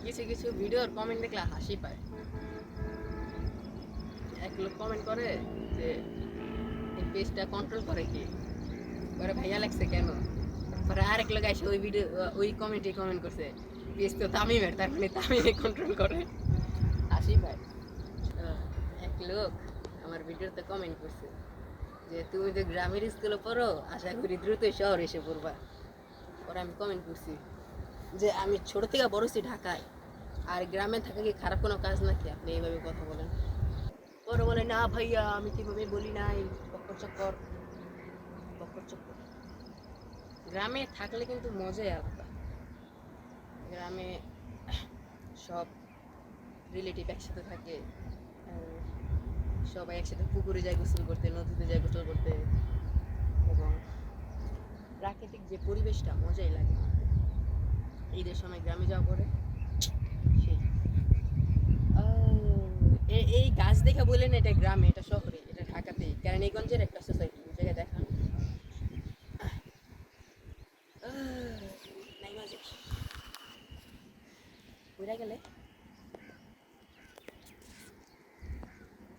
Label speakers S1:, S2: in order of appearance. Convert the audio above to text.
S1: কিছু কিছু ভিডিওর কমেন্ট দেখলে হাসি পায়। এক লোক কমেন্ট করে যে এই পেজটা কন্ট্রোল করে কি, পরে ভাইয়া লাগছে কেন, পরে আরেক লোক এসে ওই ভিডিও ওই কমেন্টে কমেন্ট করছে পেজ তো তামিমের, তার মানে তামিমে কন্ট্রোল করে। হাসি পায়। এক লোক আমার ভিডিওতে কমেন্ট করছে যে তুমি তো গ্রামের স্কুলে পড়ো, আশা করি দ্রুতই শহরে এসে পড়বা। পরে আমি কমেন্ট করছি যে আমি ছোট থেকে বড় হচ্ছি ঢাকায়, আর গ্রামে থাকা কি খারাপ কোনো কাজ নাকি, আপনি এইভাবে কথা বলেন। পরে বলে না ভাইয়া আমি কিভাবে বলি নাই, বকর চক্কর বকর চক্কর। গ্রামে থাকলে কিন্তু মজাই আলাদা। গ্রামে সব রিলেটিভ একসাথে থাকে, সবাই একসাথে পুকুরে যায় গোসল করতে, নদীতে যায় গোসল করতে, এবং প্রাকৃতিক যে পরিবেশটা মজাই লাগে। ঈদের সময় গ্রামে যাওয়া পরে সেই এই গাছ দেখে বললেন এটা গ্রামে, এটা শহরে, এটা ঢাকাতেই, কেরানীগঞ্জের একটা সোসাইটি, ওই জায়গায় দেখান। নাই বাজে উড়ে গেলে